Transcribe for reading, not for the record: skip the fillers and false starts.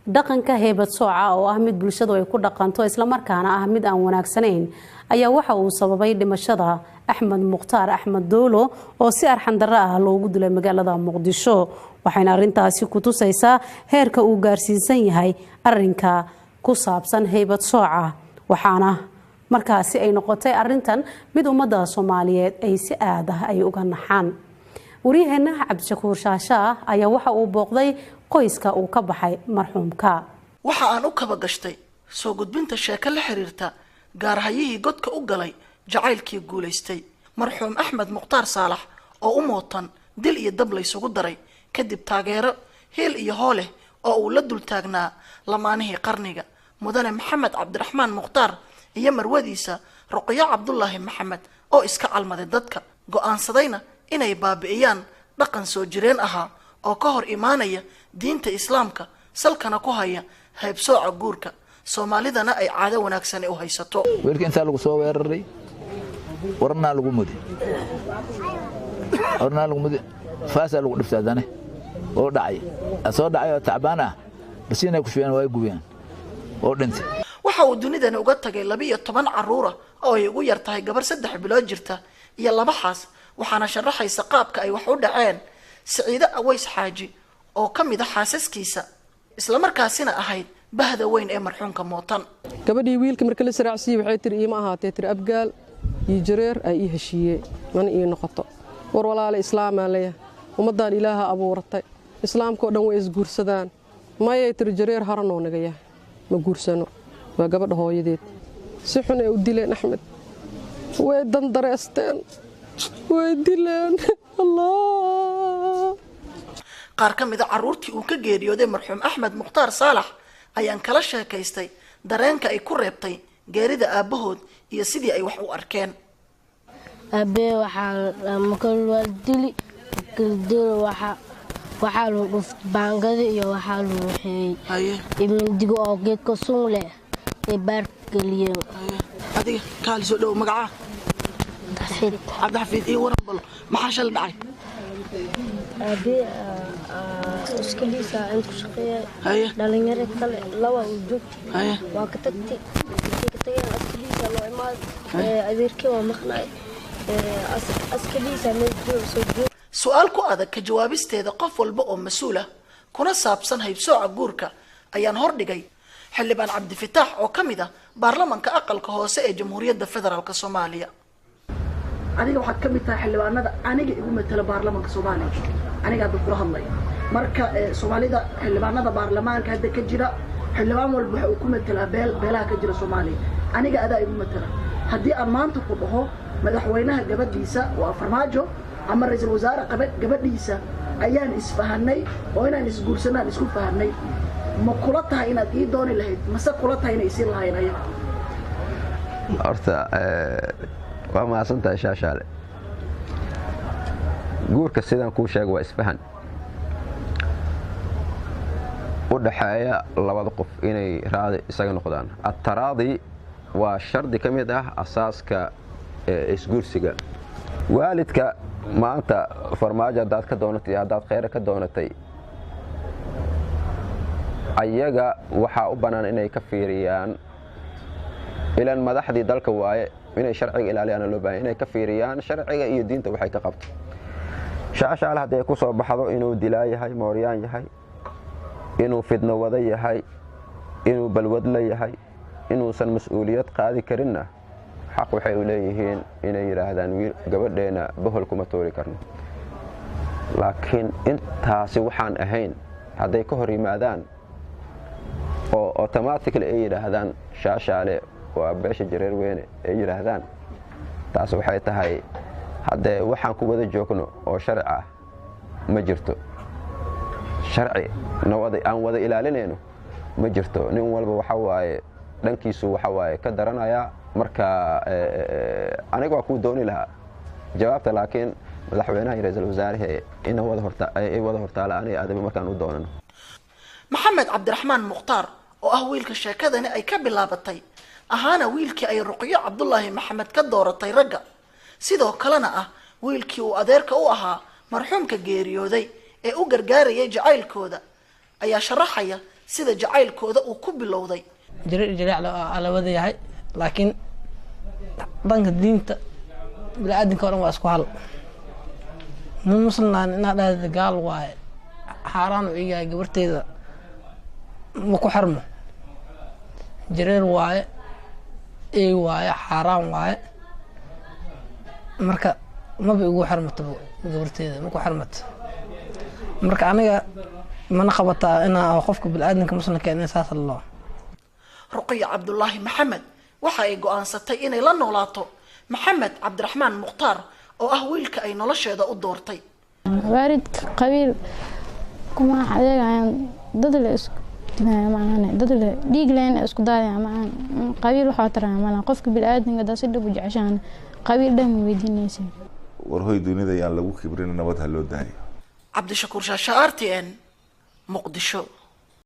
dhaqanka heybad sooca oo ah mid bulshadu ay ku dhaqanto isla markaana ah mid aan wanaagsanayn ayaa waxa uu sababay dhimashada Axmed Mukhtaar Axmed Doolo oo si arxan darro ah loogu dilay magaalada Muqdisho waxayna arintaasi ku tusaysaa heerka uu gaarsiisan yahay arinka ku saabsan heybad sooca waxaana markaasi ay noqotay arintan mid ummadda Soomaaliyeed ay si aad ah ay uga naxaan wariyaheenna Cabdishakuur Shaasha ayaa waxa uu booqday qoyska uu ka baxay marxuumka waxa aan u kaba gashtay soo gudbinta sheeko la xiriirta gaarhayihii godka u galay jacaylkii guuleystay marxuum Axmed Mukhtaar Saalax oo u mootan dil iyo dab la isugu daray kadib taageero heel iyo hoole oo uu la dul taagnaa lamaanihii qarniga mudane Maxamed Cabdiraxmaan Mukhtaar iyo marwadiisa Ruqiya Cabdullaahi Maxamed oo iska calmaday dadka go'aansadayna inay baabi'iyaan dhaqan soo jireen ahaa oo ka hor imaanaya diinta islaamka salkana ku haya haybsooca guurka Soomaalidana ay caado wanaagsan u haysato weelka inta lagu soo weeraray warna lagu mudi faasa lagu dhiftaadane oo dhacay soo dhacay oo tacbaan ah basiina ku shubeen way gubeen oo dhintay waxa uu dunidan uga tagay 12 caruur oo ay ugu yartahay gabar 3 bilood jirta iyo laba xaas waxaana sharaxaysa qaabka ay wax u dhaceen Saciida Aways Xaaji oo kamid ah xaasaskiisa isla markaasina ahayd bahda weyn ee marxuumka mootan gabadhii wiilka marka la saraacsiiyay waxay tiri iima ahaatee tiri abgaal iyo jareer ay heshiiyay man ii noqoto war walaal islaam leeyahay ummadan ilaaha abuurtay islaamka dhan way isguursadaan mayay tiri jareer haranoo naga yahay ma guursano waa gabadha hooyadeed si xun ay u dileen Axmed way dandareesteen way dileen Allah qaar kamid ah caruurtii uu ka geeriyooday marxuum Axmed Mukhtaar Saalax ayaan kala sheekaystay dareenka ay ku reebtay geerida aabahood iyo sidii ay wax u arkeen abe waxa makal waldili waxa loo dhuf baangada iyo waxa loo waxay ibn digo oo geedka suule ee barkaliyo adiga kaal soo dhow magaca Cabdixafiid iyo warabal maxaa shal dhacay abe iskaliisa inta shaqeeyay dhalinyaro kale laba u joogtay waa ka tagtay iskaliisa loo imaad adeerkii waa maqnay iskaliisa meel soo joog su'aal ku adag ka jawaabisteeda qof walba oo mas'uul ah kuna saabsan haybsooca guurka ayaan hor dhigay xildhibaan Cabdifataax oo kamid ah baarlamaanka aqalka hoose ee Jamhuuriyadda Federaalka Soomaaliya adiga waxaad kamid tahay xildhibaanada aniga igu matala baarlamaanka Soomaaliya aniga dad kula hadlay marka Soomaalida xildhibaanada baarlamaanka hadda ka jira xildhibaan walba waxa uu ku matalaa beelaha ka jira Soomaaliya aniga adaa igu matala hadii aan maanta ku dhaho madaxweynaha gabadhiisa waa Farmaajo ama ra'iisul wasaare gabadhiisa ayaan isfahanay oo inaan isguursanaan isku fahanay ma kula tahay inaad ii dooni lahayd mase kula tahay inay isii lahayn ayaga horta waa maasantahay Shaashaale guurka sidaan ku sheegay waa isfahan u dhaxeeya labada qof inay raadi isaga noqdaan at-taraadi waa shardi kamid ah asaaska isguursiga waalidka maanta Farmaajo dad ka doonatay dad khayr ka doonatay ayaga waxa u banaan inay ka fiiriyaan ilaan madaxdii dalka waaye inay sharciga ilaaliyaan loo baahan inay ka fiiriyaan sharciga iyo diinta waxay ka qabto Shaashaale haday ku soo baxdo inuu dilaa yahay mooriyaan yahay inuu fidno wada yahay inuu balwad la yahay inuu san mas'uuliyad qaadi karinna xaq waxay u leeyihiin inay yiraahdaan wiil gabadheena bohol kuma toori karno laakiin intaasi waxaan ahayn haday ka hor yimaadaan oo automatically ay yiraahdaan Shaashaale waa beesha jareer weyn ay yiraahdaan taas waxay tahay hadee waxaan ku wada joogno oo sharci ah ma jirto sharci nawada aan wada ilaalinayno ma jirto nin walba waxa waaye dhankiisu waxa waaye ka daranaya marka aniga ku dooni lahaa jawaabta laakiin madaxweynaha ra'iisul wasaaraha in wada hortaala aniga aadaba markaan u doonano Maxamed Cabdiraxmaan Mukhtaar oo ah wiilka sheekadani ay ka bilaabatay ahaana wiilkii ay Ruqiya Cabdullaahi Maxamed ka dooratay ragga sidoo kalena ah wiilkii uu adeerka u ahaa marxuumka geeriyooday ee u gargaarayay jacaylkooda ayaa sharaxaya sida jacaylkooda uu ku bilowday. jireec la wada yahay laakiin dhanka diinta bini'aadamka oo dhan waa isku hal. muslimaan inaad dhahdo gaal waaye xaaraan uu yahay gabarteeda ma ku xarmo. jireer waaye ee waaye xaaraan waaye marka maba igu xarmato gabarteeda ma ku xarmato. marka aniga mana qabataa inaa qofka bini'aadamka muslimka inay saas loo. Ruqiya Cabdullaahi Maxamed waxa ay go'aansatay inay la noolaato Maxamed Cabdiraxmaan Mukhtaar oo ah wiilka ay nolosheeda u doortay. waalidka qabiil kuma adeegaan dad la isku dimaaya macana dad la dhiig leen isku daadaya macana qabiil waxa taraa malaha qofka bini'aadamka da si dhab u jeceshaan qabiil dhan weydiinaysa. war hoy dunida yaan lagu kibrin nabad ha loo daayo. Cabdishakuur Shaasha, RTN, Muqdisho.